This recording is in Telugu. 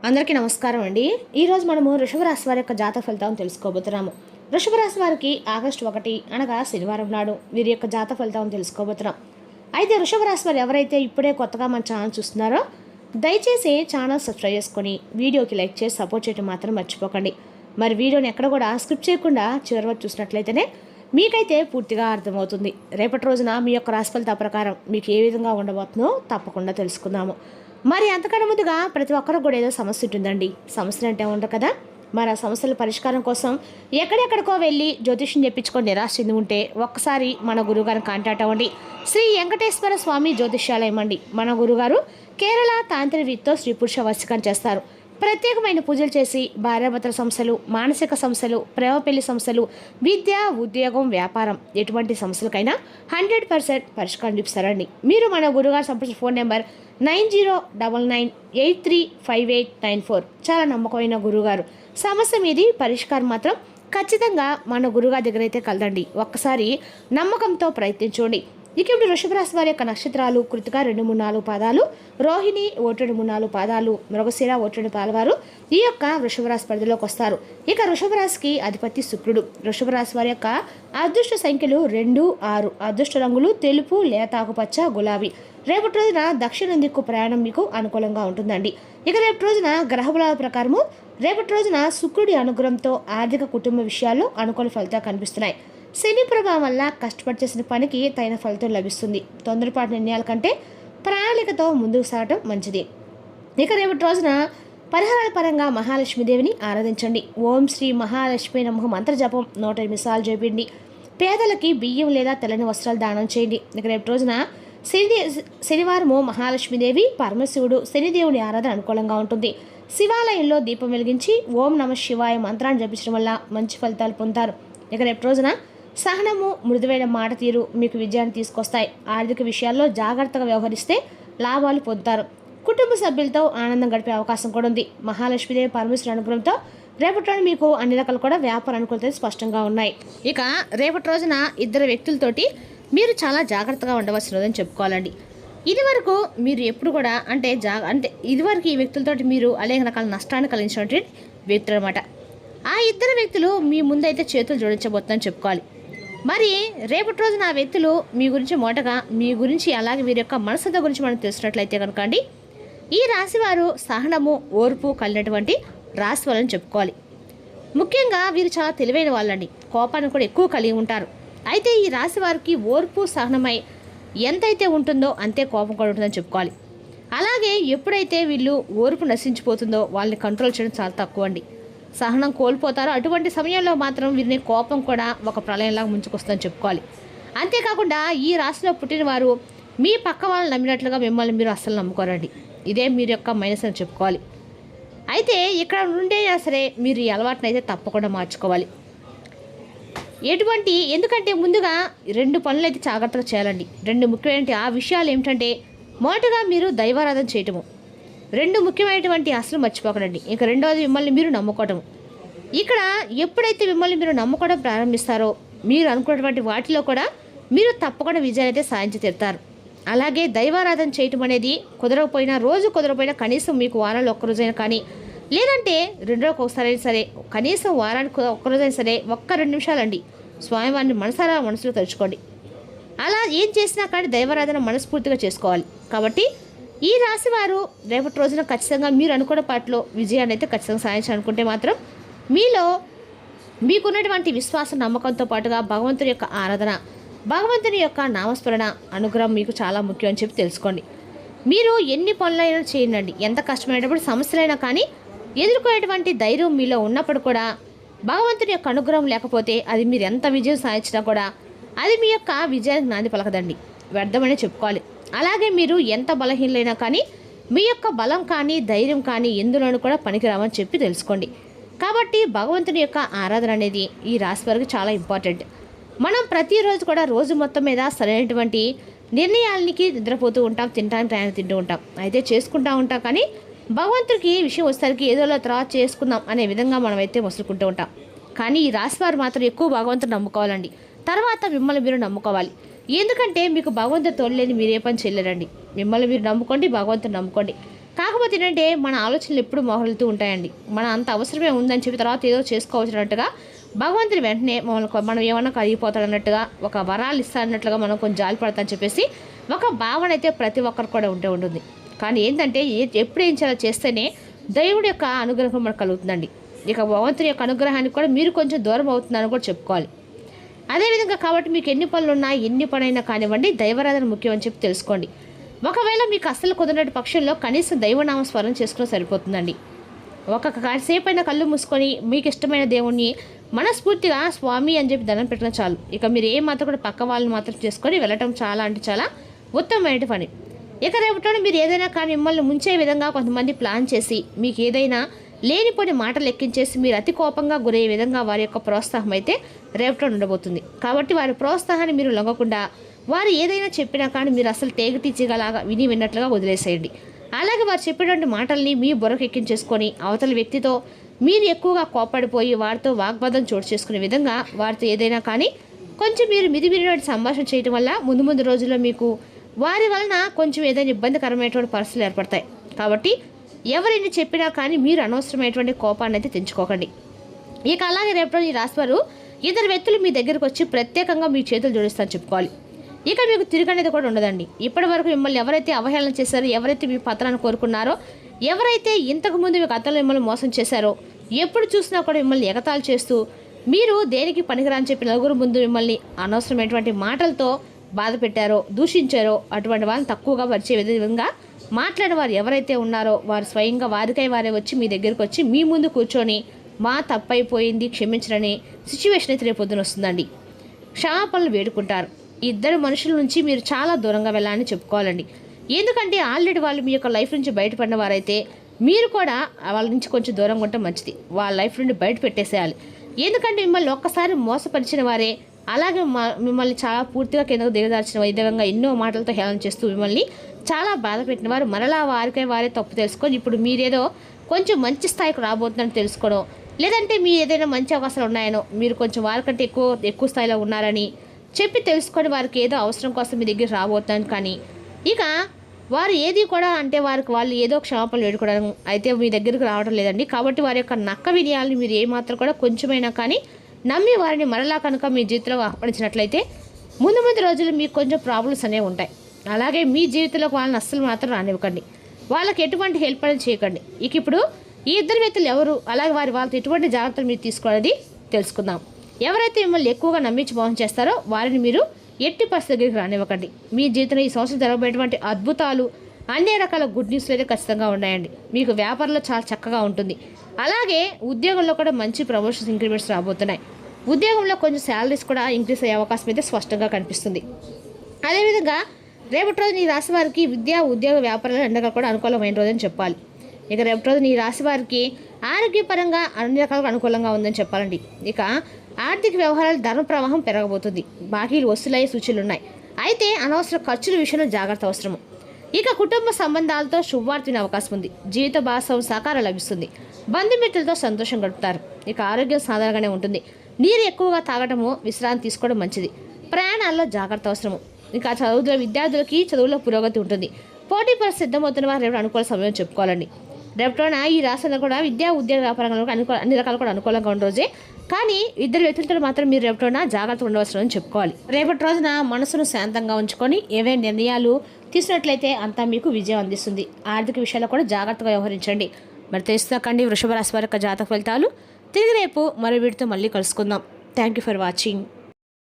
అందరికీ నమస్కారం అండి. ఈరోజు మనము వృషభ రాశి వారి యొక్క జాతక ఫలితాలను తెలుసుకోబోతున్నాము. వృషభ రాశి వారికి ఆగస్టు 1 అనగా శనివారం నాడు వీరి యొక్క జాతక ఫలితాలను తెలుసుకోబోతున్నాం. అయితే వృషభ రాశి వారు ఎవరైతే ఇప్పుడే కొత్తగా మన ఛానల్ చూస్తున్నారో దయచేసి ఛానల్ సబ్స్క్రైబ్ చేసుకొని వీడియోకి లైక్ చేసి సపోర్ట్ చేయడం మాత్రం మర్చిపోకండి. మరి వీడియోని ఎక్కడ కూడా స్కిప్ చేయకుండా చివరి వరకు చూసినట్లయితేనే మీకైతే పూర్తిగా అర్థమవుతుంది. రేపటి రోజున మీ యొక్క రాశి ఫలితాల ప్రకారం మీకు ఏ విధంగా ఉండబోతుందో తప్పకుండా తెలుసుకుందాము. మరి అంతకన్నా ముందుగా ప్రతి ఒక్కరికి కూడా ఏదో సమస్య ఉంటుందండి. సమస్యలు అంటే ఉండవు కదా. మరి ఆ సమస్యల పరిష్కారం కోసం ఎక్కడెక్కడికో వెళ్ళి జ్యోతిష్యం చెప్పించుకొని నిరాశ చెంది ఉంటే ఒక్కసారి మన గురువుగారిని కాంటాక్ట్ అవ్వండి. శ్రీ వెంకటేశ్వర స్వామి జ్యోతిష్యాలయం అండి. మన గురుగారు కేరళ తాంత్రిక రీతితో స్త్రీ పురుష వశీకరణ చేస్తారు. ప్రత్యేకమైన పూజలు చేసి భార్యాభర్తల సమస్యలు, మానసిక సమస్యలు, ప్రేమ పెళ్లి సమస్యలు, విద్య, ఉద్యోగం, వ్యాపారం ఎటువంటి సమస్యలకైనా 100% పరిష్కారం చూపిస్తారండి. మీరు మన గురుగారు సంప్రదించిన ఫోన్ నెంబర్ 9099835894. చాలా నమ్మకమైన గురుగారు. సమస్య మీది పరిష్కారం మాత్రం ఖచ్చితంగా మన గురుగారి దగ్గర అయితే కలదండి. ఒక్కసారి నమ్మకంతో ప్రయత్నించండి. ఇక ఇప్పుడు వృషభ రాశి వారి యొక్క నక్షత్రాలు కృతిక 2, 3, 4 పాదాలు, రోహిణి 1, 2, 3, 4 పాదాలు, మృగశిర 1, 2 పాదాల వారు ఈ యొక్క వృషభ రాశి పరిధిలోకి వస్తారు. ఇక వృషభ రాశికి అధిపతి శుక్రుడు. వృషభ రాశి వారి యొక్క అదృష్ట సంఖ్యలు 2, 6. అదృష్ట రంగులు తెలుపు, లేత ఆకుపచ్చ, గులాబీ. రేపటి రోజున దక్షిణ దిక్కు ప్రయాణం మీకు అనుకూలంగా ఉంటుందండి. ఇక రేపటి రోజున గ్రహబలాల ప్రకారము రేపటి రోజున శుక్రుడి అనుగ్రహంతో ఆర్థిక కుటుంబ విషయాల్లో అనుకూల ఫలితాలు కనిపిస్తున్నాయి. శని ప్రభావం వల్ల కష్టపడి చేసిన పనికి తగిన ఫలితం లభిస్తుంది. తొందరపాటు నిర్ణయాల కంటే ప్రణాళికతో ముందుకు సాగడం మంచిది. ఇక రేపటి రోజున పరిహారాల పరంగా మహాలక్ష్మీదేవిని ఆరాధించండి. ఓం శ్రీ మహాలక్ష్మి నమః మంత్ర జపం 108 సార్లు చేయండి. పేదలకి బియ్యం లేదా తెల్లని వస్త్రాలు దానం చేయండి. ఇక రేపటి రోజున శనివారము మహాలక్ష్మీదేవి, పరమశివుడు, శనిదేవుని ఆరాధన అనుకూలంగా ఉంటుంది. శివాలయంలో దీపం వెలిగించి ఓం నమ శివాయ మంత్రాన్ని జపించడం వల్ల మంచి ఫలితాలు పొందుతారు. ఇక రేపటి రోజున సహనము, మృదువైన మాట తీరు మీకు విజయాన్ని తీసుకొస్తాయి. ఆర్థిక విషయాల్లో జాగ్రత్తగా వ్యవహరిస్తే లాభాలు పొందుతారు. కుటుంబ సభ్యులతో ఆనందం గడిపే అవకాశం కూడా ఉంది. మహాలక్ష్మీదేవి, పరమేశ్వరుని అనుగ్రహంతో రేపటి రోజు మీకు అన్ని రకాలు కూడా వ్యాపార అనుకూలతలు స్పష్టంగా ఉన్నాయి. ఇక రేపటి రోజున ఇద్దరు వ్యక్తులతోటి మీరు చాలా జాగ్రత్తగా ఉండవలసినదని చెప్పుకోవాలండి. ఇదివరకు మీరు ఎప్పుడు కూడా ఇదివరకు ఈ వ్యక్తులతోటి మీరు అనేక రకాల నష్టాన్ని కలిగించినటువంటి వ్యక్తులు అనమాట. ఆ ఇద్దరు వ్యక్తులు మీ ముందైతే చేతులు జోడించబోతుందని చెప్పుకోవాలి. మరి రేపటి రోజున ఆ వ్యక్తులు మీ గురించి మీ గురించి అలాగే వీరి యొక్క మనసుల గురించి మనం తెలిసినట్లయితే కనుక అండి, ఈ రాశివారు సహనము, ఓర్పు కలిగినటువంటి రాశి వాళ్ళని చెప్పుకోవాలి. ముఖ్యంగా వీరు చాలా తెలివైన వాళ్ళండి. కోపాన్ని కూడా ఎక్కువ కలిగి ఉంటారు. అయితే ఈ రాశి వారికి ఓర్పు, సహనమై ఎంతైతే ఉంటుందో అంతే కోపం కూడా ఉంటుందని చెప్పుకోవాలి. అలాగే ఎప్పుడైతే వీళ్ళు ఓర్పు నశించిపోతుందో వాళ్ళని కంట్రోల్ చేయడం చాలా తక్కువ అండి. సహనం కోల్పోతారో అటువంటి సమయంలో మాత్రం వీరిని కోపం కూడా ఒక ప్రళయంలాగా ముంచుకొస్తుందని చెప్పుకోవాలి. అంతేకాకుండా ఈ రాశిలో పుట్టిన వారు మీ పక్క వాళ్ళని నమ్మినట్లుగా మిమ్మల్ని మీరు అస్సలు నమ్ముకోరండి. ఇదే మీరు యొక్క మైనస్ అని చెప్పుకోవాలి. అయితే ఇక్కడ నుండైనా సరే మీరు ఈ అలవాటును అయితే తప్పకుండా మార్చుకోవాలి. ఎందుకంటే ముందుగా 2 పనులు అయితే జాగ్రత్తగా చేయాలండి. 2 ముఖ్యమైన ఆ విషయాలు ఏమిటంటే, మొదటగా మీరు దైవారాధన చేయటము, 2 ముఖ్యమైనటువంటి అసలు మర్చిపోకండి. ఇక రెండవది మిమ్మల్ని మీరు నమ్ముకోవటం. ఇక్కడ ఎప్పుడైతే మిమ్మల్ని మీరు నమ్ముకోవడం ప్రారంభిస్తారో మీరు అనుకున్నటువంటి వాటిలో కూడా మీరు తప్పకుండా విజయాన్ని అయితే సాధించి తీరుతారు. అలాగే దైవారాధన చేయటం అనేది రోజు కుదరకపోయినా కనీసం మీకు వారాల్లో ఒక్కరోజైనా కానీ, లేదంటే 2 రోజులకు ఒకసారి సరే, కనీసం వారానికి ఒక్కరోజైనా సరే 1-2 నిమిషాలండి స్వామివారిని మనసులో తలుచుకోండి. అలా ఏం చేసినా కానీ దైవారాధన మనస్ఫూర్తిగా చేసుకోవాలి. కాబట్టి ఈ రాశి వారు రేపటి రోజున ఖచ్చితంగా మీరు అనుకున్న పాటలో విజయాన్ని అయితే ఖచ్చితంగా సాధించాలనుకుంటే మాత్రం మీకున్నటువంటి విశ్వాస, నమ్మకంతో పాటుగా భగవంతుని యొక్క ఆరాధన, భగవంతుని యొక్క నామస్మరణ అనుగ్రహం మీకు చాలా ముఖ్యం అని చెప్పి తెలుసుకోండి. మీరు ఎన్ని పనులైనా చేయండి, ఎంత కష్టమైనప్పుడు సమస్యలైనా కానీ ఎదుర్కొనేటువంటి ధైర్యం మీలో ఉన్నప్పుడు కూడా భగవంతుని యొక్క అనుగ్రహం లేకపోతే అది మీరు ఎంత విజయం సాధించినా కూడా అది మీ యొక్క విజయానికి నాంది పలకదండి, వ్యర్థమనే చెప్పుకోవాలి. అలాగే మీరు ఎంత బలహీనలైనా కానీ మీ యొక్క బలం కానీ ధైర్యం కానీ ఎందులోనూ కూడా పనికిరామని చెప్పి తెలుసుకోండి. కాబట్టి భగవంతుని యొక్క ఆరాధన అనేది ఈ రాశి వారికి చాలా ఇంపార్టెంట్. మనం ప్రతిరోజు కూడా రోజు మొత్తం మీద సరైనటువంటి నిర్ణయాలకి నిద్రపోతూ ఉంటాం, టైం తింటూ ఉంటాం, అయితే చేసుకుంటూ ఉంటాం. కానీ భగవంతుడికి విషయం వచ్చేసరికి ఏదోలో తర్వాత చేసుకుందాం అనే విధంగా మనమైతే మొసులుకుంటూ ఉంటాం. కానీ ఈ రాశి వారు మాత్రం ఎక్కువ భగవంతుని నమ్ముకోవాలండి. తర్వాత మిమ్మల్ని మీరు నమ్ముకోవాలి. ఎందుకంటే మీకు భగవంతుడు తోడలేని మీరే పని చేయలేరండి. మిమ్మల్ని మీరు నమ్ముకోండి, భగవంతుని నమ్ముకోండి. కాకపోతే ఏంటంటే మన ఆలోచనలు ఎప్పుడు మొహలుతూ ఉంటాయండి. మన అంత అవసరమే ఉందని చెప్పి తర్వాత ఏదో చేసుకోవచ్చినట్టుగా భగవంతుడు వెంటనే మనం ఏమన్నా కరిగిపోతాడన్నట్టుగా ఒక వరాలు ఇస్తాడన్నట్లుగా మనం కొంచెం జాలి పడతామని చెప్పేసి ఒక భావన అయితే ప్రతి ఒక్కరు కూడా ఉంటుంది. కానీ ఏంటంటే ఎప్పుడు ఏం చేయాలో చేస్తేనే దేవుడి యొక్క అనుగ్రహం మనకు కలుగుతుందండి. ఇక భగవంతుని యొక్క అనుగ్రహానికి కూడా మీరు కొంచెం దూరం అవుతున్నారని కూడా చెప్పుకోవాలి. అదేవిధంగా కాబట్టి మీకు ఎన్ని పనులు ఉన్నా ఎన్ని పనైనా కానివ్వండి దైవారాధన ముఖ్యం అని చెప్పి తెలుసుకోండి. ఒకవేళ మీకు అస్సలు కుదిరినట్టు పక్షంలో కనీసం దైవనామ స్మరణ చేసుకుని సరిపోతుందండి. ఒక కాసేపు అయినా కళ్ళు మూసుకొని మీకు ఇష్టమైన దేవుణ్ణి మనస్ఫూర్తిగా స్వామి అని చెప్పి దండం పెట్టడం చాలు. ఇక మీరు ఏ మాత్రం కూడా పక్క వాళ్ళని మాత్రం చేసుకొని వెళ్ళటం చాలా అంటే చాలా ఉత్తమమైన పని. ఇక రేపటి మీరు ఏదైనా కానీ మిమ్మల్ని ముంచే విధంగా కొంతమంది ప్లాన్ చేసి మీకు ఏదైనా లేనిపోని మాటలు ఎక్కించేసి మీరు అతి కోపంగా గురయ్యే విధంగా వారి యొక్క ప్రోత్సాహం అయితే రేపటి ఉండబోతుంది. కాబట్టి వారి ప్రోత్సాహాన్ని మీరు లొంగకుండా వారు ఏదైనా చెప్పినా కానీ మీరు అసలు తీగలాగా విన్నట్లుగా వదిలేసేయండి. అలాగే వారు చెప్పేటువంటి మాటల్ని మీ బుర్రకు ఎక్కించేసుకొని అవతల వ్యక్తితో మీరు ఎక్కువగా కోపడిపోయి వారితో వాగ్వాదం చోటు చేసుకునే విధంగా వారితో ఏదైనా కానీ కొంచెం మీరు మిదిమిరినటువంటి సంభాషణ చేయడం వల్ల ముందు రోజుల్లో మీకు వారి వలన కొంచెం ఏదైనా ఇబ్బందికరమైనటువంటి పరిస్థితులు ఏర్పడతాయి. కాబట్టి ఎవరైనా చెప్పినా కానీ మీరు అనవసరమైనటువంటి కోపాన్ని అయితే తెంచుకోకండి. ఇక అలాగే రేపు ఈ రాశివారు ఇద్దరు వ్యక్తులు మీ దగ్గరకు వచ్చి ప్రత్యేకంగా మీ చేతులు జోడిస్తారని చెప్పుకోవాలి. ఇక మీకు తిరిగనేది కూడా ఉండదండి. ఇప్పటి వరకు మిమ్మల్ని ఎవరైతే అవహేళన చేశారో, ఎవరైతే మీ పత్రాన్ని కోరుకున్నారో, ఎవరైతే ఇంతకుముందు మీ గతంలో మిమ్మల్ని మోసం చేశారో, ఎప్పుడు చూసినా కూడా మిమ్మల్ని ఎగతాళి చేస్తూ మీరు దేనికి పనికిరాని చెప్పి నలుగురు ముందు మిమ్మల్ని అనవసరమైనటువంటి మాటలతో బాధ పెట్టారో, దూషించారో అటువంటి వాళ్ళని తక్కువగా పరిచే విధంగా మాట్లాడిన వారు ఎవరైతే ఉన్నారో వారు స్వయంగా వారికై వారే వచ్చి మీ దగ్గరికి వచ్చి మీ ముందు కూర్చొని మా తప్పైపోయింది క్షమించరని సిచ్యువేషన్ అయితే రేపొద్దున వస్తుందండి. క్షమాపణలు వేడుకుంటారు. ఇద్దరు మనుషుల నుంచి మీరు చాలా దూరంగా వెళ్ళాలని చెప్పుకోవాలండి. ఎందుకంటే ఆల్రెడీ వాళ్ళు మీ యొక్క లైఫ్ నుంచి బయటపడిన వారైతే మీరు కూడా వాళ్ళ నుంచి కొంచెం దూరంగా ఉంటే మంచిది. వాళ్ళ లైఫ్ నుండి బయట పెట్టేసేయాలి. ఎందుకంటే మిమ్మల్ని ఒక్కసారి మోసపరిచిన వారే అలాగే మిమ్మల్ని చాలా పూర్తిగా కిందకు దిగదార్చిన విధంగా ఎన్నో మాటలతో హేళన చేస్తూ మిమ్మల్ని చాలా బాధ పెట్టిన వారు మరలా వారికై వారే తప్పు తెలుసుకొని ఇప్పుడు మీరేదో కొంచెం మంచి స్థాయికి రాబోతుందని తెలుసుకోవడం, లేదంటే మీ ఏదైనా మంచి అవకాశాలు ఉన్నాయనో మీరు కొంచెం వారికంటే ఎక్కువ స్థాయిలో ఉన్నారని చెప్పి తెలుసుకొని వారికి ఏదో అవసరం కోసం మీ దగ్గర రాబోతున్నాను. కానీ ఇక వారు ఏది కూడా అంటే వాళ్ళు ఏదో క్షమాపణలు వేడుకోవడం అయితే మీ దగ్గరికి రావడం లేదండి. కాబట్టి వారి యొక్క నక్క వినయాలని మీరు ఏమాత్రం కూడా కొంచెమైనా కానీ నమ్మి వారిని మరలా కనుక మీ జీవితంలో ఆహ్వానించినట్లయితే ముందు రోజులు మీకు కొంచెం ప్రాబ్లమ్స్ అనేవి ఉంటాయి. అలాగే మీ జీవితంలోకి వాళ్ళని అస్సలు మాత్రం రానివ్వకండి. వాళ్ళకి ఎటువంటి హెల్ప్ అనేది చేయకండి. ఇక ఇప్పుడు ఈ ఇద్దరు వ్యక్తులు ఎవరు, అలాగే వాళ్ళతో ఎటువంటి జాగ్రత్తలు మీరు తీసుకోవాలని తెలుసుకుందాం. ఎవరైతే మిమ్మల్ని ఎక్కువగా నమ్మించి మోసం చేస్తారో వారిని మీరు ఎట్టి పరిస్థితి దగ్గరికి రానివ్వకండి. మీ జీవితంలో ఈ సంవత్సరం జరగబోయేటువంటి అద్భుతాలు అన్ని రకాల గుడ్ న్యూస్లు అయితే ఖచ్చితంగా ఉన్నాయండి. మీకు వ్యాపారంలో చాలా చక్కగా ఉంటుంది. అలాగే ఉద్యోగంలో కూడా మంచి ప్రమోషన్స్ ఇంక్రిమెంట్స్ రాబోతున్నాయి. ఉద్యోగంలో కొంచెం శాలరీస్ కూడా ఇంక్రీస్ అయ్యే అవకాశం అయితే స్పష్టంగా కనిపిస్తుంది. అదేవిధంగా రేపటి రోజు ఈ రాశి వారికి విద్య, ఉద్యోగ, వ్యాపారాలు రెండుగా కూడా అనుకూలమైన రోజని చెప్పాలి. ఇక రేపటి రోజు ఈ రాశి వారికి ఆరోగ్యపరంగా అన్ని రకాలుగా అనుకూలంగా ఉందని చెప్పాలండి. ఇక ఆర్థిక వ్యవహారాలు ధన ప్రవాహం పెరగబోతుంది. బాకీలు వసూలయ్యే సూచనలు ఉన్నాయి. అయితే అనవసర ఖర్చుల విషయంలో జాగ్రత్త అవసరము. ఇక కుటుంబ సంబంధాలతో శుభవార్త వినే అవకాశం ఉంది. జీవిత భాగస్వామి సహకారం లభిస్తుంది. బంధుమిత్రులతో సంతోషం గడుపుతారు. ఇక ఆరోగ్యం సాధారణంగానే ఉంటుంది. నీరు ఎక్కువగా తాగడము, విశ్రాంతి తీసుకోవడం మంచిది. ప్రయాణాల్లో జాగ్రత్త అవసరము. ఇంకా విద్యార్థులకి చదువులో పురోగతి ఉంటుంది. పోటీ పరిస్థితి సిద్ధమవుతున్న వారు రేపు అనుకూల సమయం చెప్పుకోవాలండి. రేపటిన ఈ రాశిలో కూడా విద్యా, ఉద్యోగ, వ్యాపారంలో అన్ని రకాలు కూడా అనుకూలంగా ఉన్న రోజే. కానీ ఇద్దరు వ్యక్తులతో మాత్రం మీరు రేపటిన జాగ్రత్త ఉండవలసిన చెప్పుకోవాలి. రేపటి రోజున మనసును శాంతంగా ఉంచుకొని ఏవైనా నిర్ణయాలు తీసుకున్నట్లయితే అంతా మీకు విజయం అందిస్తుంది. ఆర్థిక విషయాల్లో కూడా జాగ్రత్తగా వ్యవహరించండి. మరి తెలుస్తాకండి వృషభ రాశి వారి యొక్క జాతక ఫలితాలు. తిరిగి రేపు మరో వీడితో మళ్ళీ కలుసుకుందాం. Thank you for watching.